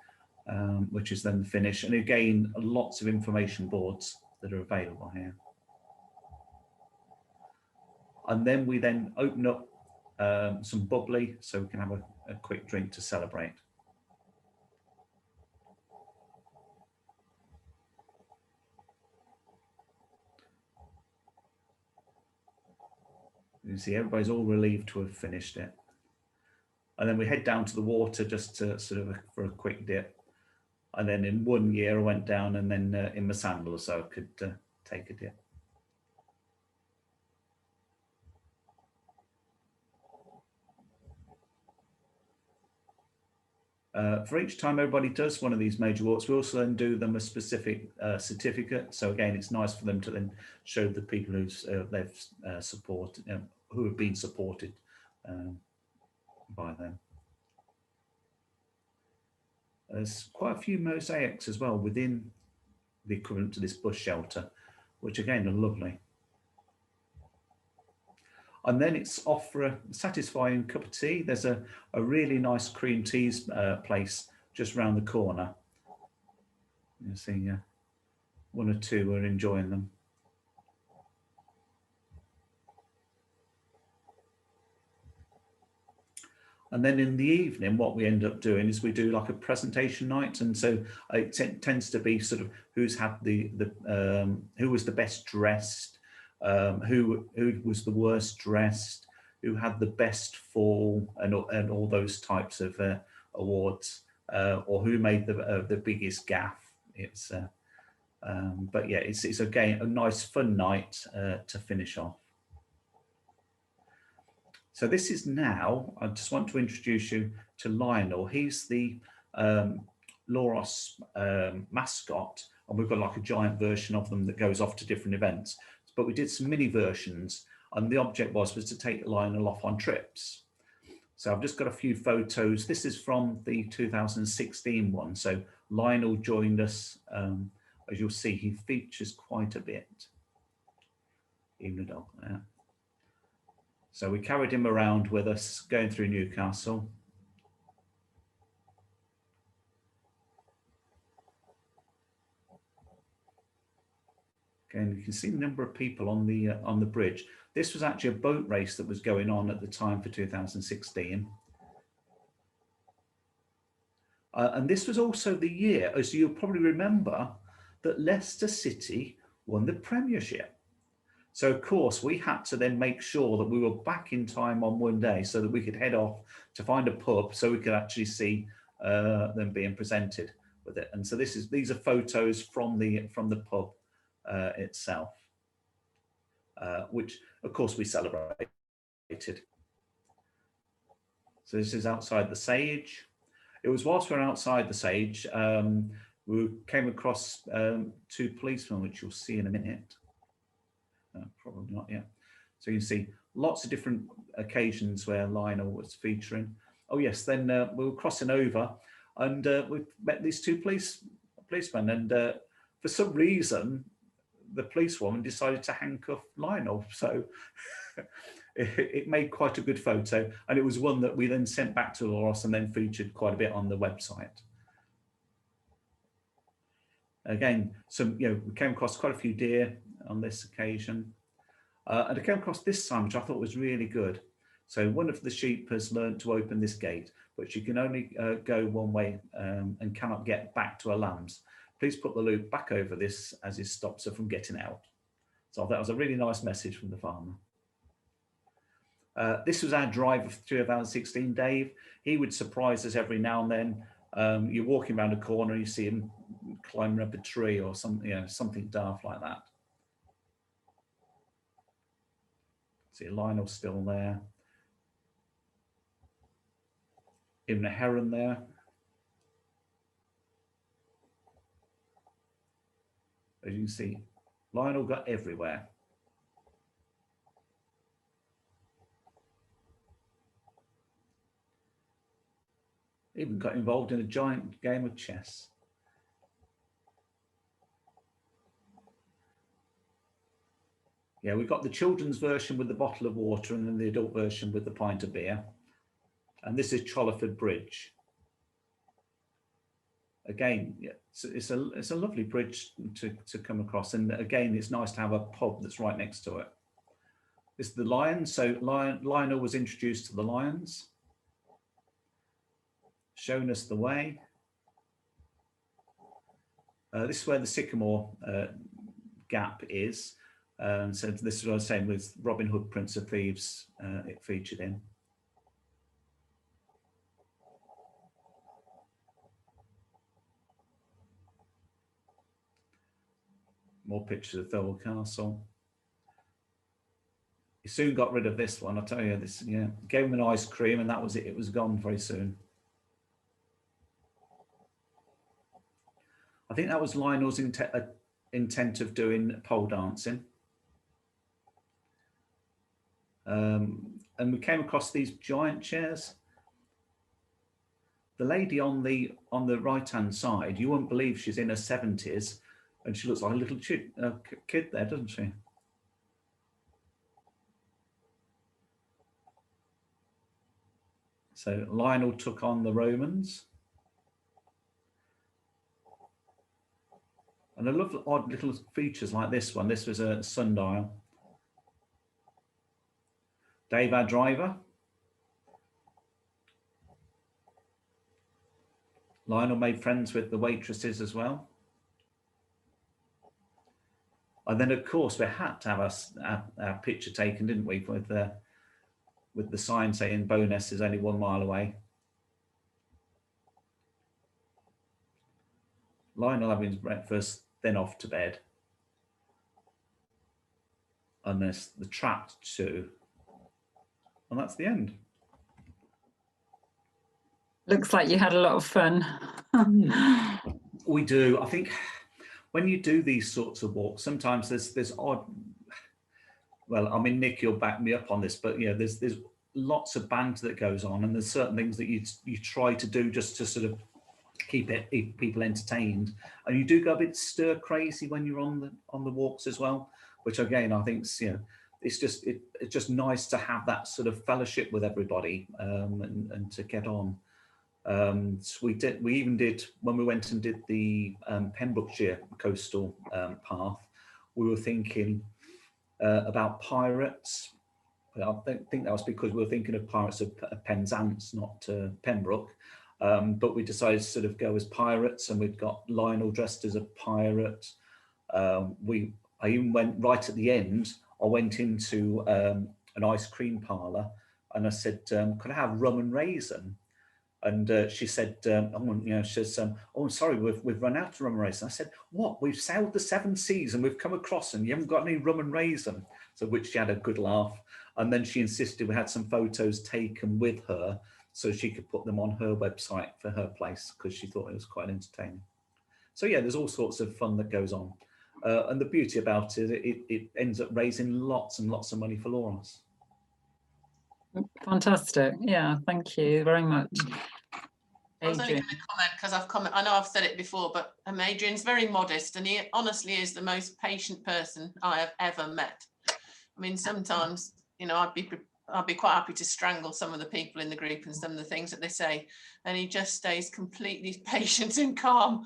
which is then the finish. And again, lots of information boards that are available here. And then we then open up some bubbly so we can have a quick drink to celebrate. You can see everybody's all relieved to have finished it. And then we head down to the water just to for a quick dip. And then in 1 year I went down, and then in my sandals so I could take a dip. For each time everybody does one of these major walks, we also then do them a specific certificate. So again, it's nice for them to then show the people they've supported, who have been supported by them. There's quite a few mosaics as well within the equivalent to this bus shelter, which again are lovely. And then it's off for a satisfying cup of tea. There's a really nice cream teas place just round the corner. You see one or two are enjoying them. And then in the evening, what we end up doing is we do like a presentation night. And so it tends to be sort of who's had who was the best dressed, who was the worst dressed, who had the best fall, and all those types of awards, or who made the biggest gaffe. It's but yeah, it's again a nice fun night to finish off. So this is now, I just want to introduce you to Lionel. He's the LOROS mascot, and we've got like a giant version of them that goes off to different events. But we did some mini versions, and the object was to take Lionel off on trips. So I've just got a few photos. This is from the 2016 one. So Lionel joined us. As you'll see, he features quite a bit. Even a dog, yeah. So we carried him around with us going through Newcastle. Again, you can see the number of people on the bridge. This was actually a boat race that was going on at the time for 2016. And this was also the year, as you'll probably remember, that Leicester City won the Premiership. So of course we had to then make sure that we were back in time on one day so that we could head off to find a pub so we could actually see them being presented with it. And so these are photos from the pub itself, which of course we celebrated. So this is outside the Sage. It was whilst we were outside the Sage, we came across two policemen, which you'll see in a minute. Probably not yet. So you can see lots of different occasions where Lionel was featuring. Oh yes, then we were crossing over, and we met these two policemen, and for some reason the policewoman decided to handcuff Lionel. So it made quite a good photo, and it was one that we then sent back to LOROS and then featured quite a bit on the website. Again, we came across quite a few deer on this occasion. And I came across this sign, which I thought was really good. So one of the sheep has learned to open this gate, but she can only go one way and cannot get back to her lambs. Please put the loop back over this as it stops her from getting out. So that was a really nice message from the farmer. This was our drive of 2016, Dave. He would surprise us every now and then. You're walking around a corner, you see him climbing up a tree or something, something daft like that. See Lionel still there. Even a heron there. As you can see, Lionel got everywhere. Even got involved in a giant game of chess. Yeah, we've got the children's version with the bottle of water and then the adult version with the pint of beer. And this is Cholerford Bridge. Again, yeah, it's a lovely bridge to come across. And again, it's nice to have a pub that's right next to it. This is the lions. So Lionel was introduced to the lions, shown us the way. This is where the Sycamore Gap is. So this is what I was saying with Robin Hood, Prince of Thieves, it featured in. More pictures of Thurwell Castle. He soon got rid of this one, I tell you. This, yeah, gave him an ice cream, and that was it. It was gone very soon. I think that was Lionel's intent of doing pole dancing. And we came across these giant chairs. The lady on the right-hand side, you won't believe she's in her 70s, and she looks like a little kid there, doesn't she? So Lionel took on the Romans. And I love odd little features like this one. This was a sundial. Dave, our driver. Lionel made friends with the waitresses as well. And then, of course, we had to have our picture taken, didn't we, with the sign saying Bowness is only 1 mile away. Lionel having his breakfast, then off to bed. And there's the trapped too. And that's the end. Looks like you had a lot of fun. We do. I think when you do these sorts of walks, sometimes there's odd. Well, I mean, Nick, you'll back me up on this, but yeah, there's lots of banter that goes on, and there's certain things that you try to do just to sort of keep people entertained, and you do go a bit stir crazy when you're on the walks as well, which again I think it's just nice to have that sort of fellowship with everybody and to get on. So we even did when we went and did the Pembrokeshire coastal path. We were thinking about pirates. I think that was because we were thinking of Pirates of Penzance, not Pembroke. But we decided to sort of go as pirates, and we've got Lionel dressed as a pirate. I even went right at the end. I went into an ice cream parlour, and I said, "Could I have rum and raisin?" And she said, she says, "Oh, sorry, we've run out of rum and raisin." I said, "What? We've sailed the 7 seas and we've come across and you haven't got any rum and raisin?" So which she had a good laugh, and then she insisted we had some photos taken with her, so she could put them on her website for her place because she thought it was quite entertaining. So yeah, there's all sorts of fun that goes on. And the beauty about it ends up raising lots and lots of money for LOROS. Fantastic. Yeah, thank you very much. I was only going to comment because I know I've said it before, but Adrian's very modest, and he honestly is the most patient person I have ever met. I mean, sometimes, I'd be quite happy to strangle some of the people in the group and some of the things that they say, and he just stays completely patient and calm.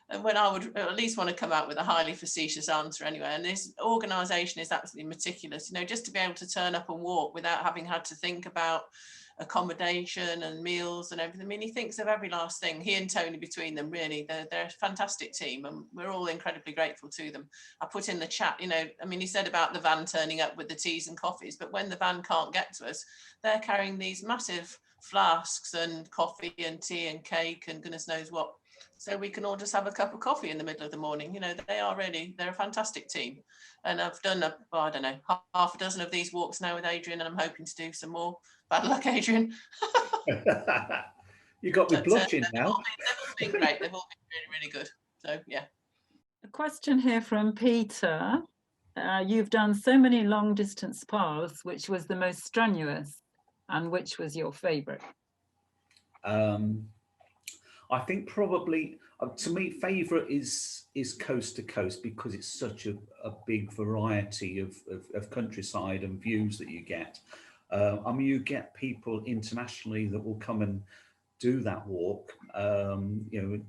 And when I would at least want to come out with a highly facetious answer anyway. And this organisation is absolutely meticulous, you know, just to be able to turn up and walk without having had to think about accommodation and meals and everything. I mean, he thinks of every last thing. He and Tony between them, really, they're a fantastic team, and we're all incredibly grateful to them. I put in the chat, you know, I mean, he said about the van turning up with the teas and coffees, but when the van can't get to us, they're carrying these massive flasks and coffee and tea and cake and goodness knows what, so we can all just have a cup of coffee in the middle of the morning. You know, they're a fantastic team. And I've done, I don't know, half a dozen of these walks now with Adrian, and I'm hoping to do some more. Bad luck, Adrian. You got me blushing now. They've all been great. They've all been really, really good. So, yeah. A question here from Peter. You've done so many long distance paths. Which was the most strenuous and which was your favourite? I think probably, to me, favourite is coast to coast, because it's such a big variety of countryside and views that you get. I mean, you get people internationally that will come and do that walk. You know,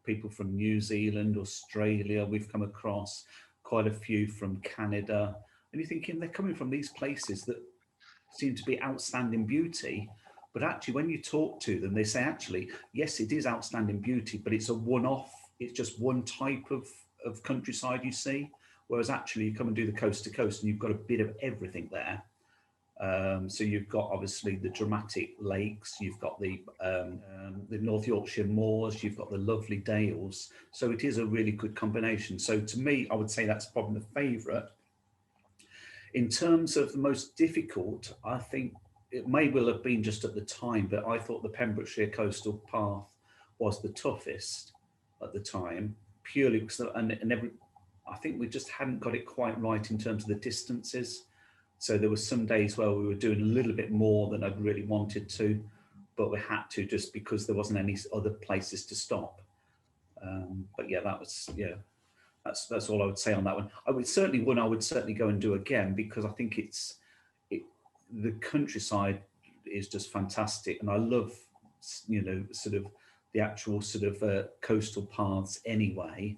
people from New Zealand, Australia, we've come across quite a few from Canada. And you're thinking they're coming from these places that seem to be outstanding beauty. But actually, when you talk to them, they say, actually, yes, it is outstanding beauty, but it's a one-off. It's just one type of countryside you see. Whereas actually, you come and do the coast to coast, and you've got a bit of everything there. So you've got obviously the dramatic lakes, you've got the North Yorkshire moors, you've got the lovely dales. So it is a really good combination. So to me, I would say that's probably the favourite. In terms of the most difficult, I think it may well have been just at the time, but I thought the Pembrokeshire Coastal Path was the toughest at the time, purely because, I think we just hadn't got it quite right in terms of the distances. So there were some days where we were doing a little bit more than I'd really wanted to, but we had to just because there wasn't any other places to stop. But yeah, that's all I would say on that one. I would certainly go and do again, because I think the countryside is just fantastic, and I love, you know, sort of the actual sort of coastal paths anyway.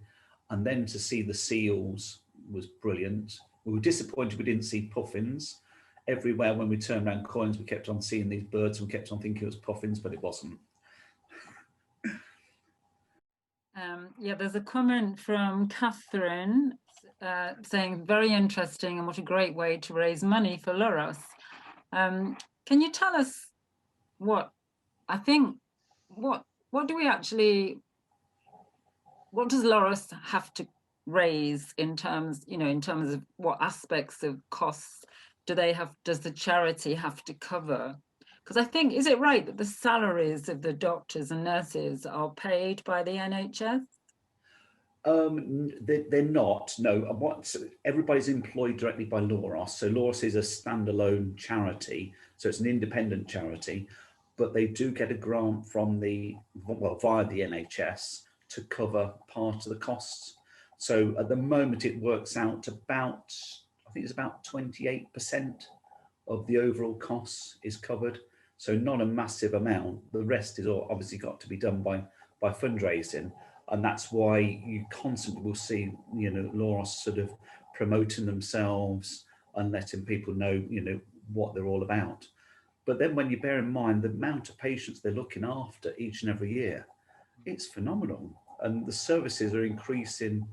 And then to see the seals was brilliant. We were disappointed we didn't see puffins. Everywhere when we turned around coins, we kept on seeing these birds, and we kept on thinking it was puffins, but it wasn't. Yeah, there's a comment from Catherine saying, very interesting and what a great way to raise money for LOROS. Can you tell us what does LOROS have to raise in terms of what aspects of costs does the charity have to cover? Because I think, is it right that the salaries of the doctors and nurses are paid by the NHS? They're not, no. Everybody's employed directly by LOROS. So LOROS is a standalone charity, so it's an independent charity, but they do get a grant from via the NHS to cover part of the costs. So at the moment it works out about, I think it's about 28% of the overall costs is covered. So not a massive amount. The rest is all obviously got to be done by fundraising. And that's why you constantly will see, you know, LOROS sort of promoting themselves and letting people know, you know, what they're all about. But then when you bear in mind the amount of patients they're looking after each and every year, it's phenomenal. And the services are increasing,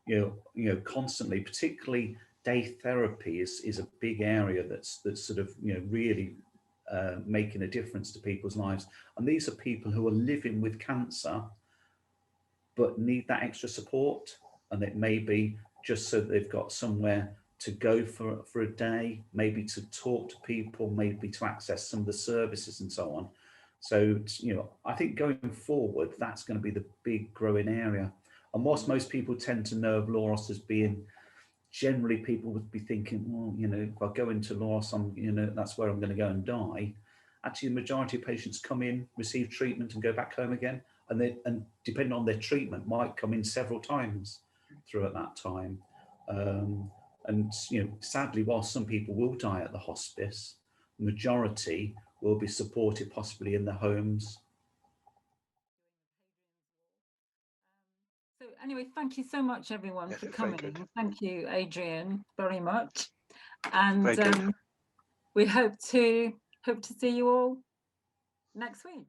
you know, constantly. Particularly day therapy is a big area that's sort of, you know, really making a difference to people's lives. And these are people who are living with cancer but need that extra support, and it may be just so that they've got somewhere to go for a day, maybe to talk to people, maybe to access some of the services and so on. So, you know, I think going forward, that's going to be the big growing area. And whilst most people tend to know of LOROS as being, generally people would be thinking, well, you know, if I go into LOROS, that's where I'm going to go and die. Actually, the majority of patients come in, receive treatment and go back home again. And depending on their treatment, might come in several times throughout that time. And you know, sadly, while some people will die at the hospice, the majority will be supported possibly in their homes. anyway, thank you so much, everyone, Yes, for it's very coming. good. Thank you, Adrian, very much. And Very good. we hope to see you all next week.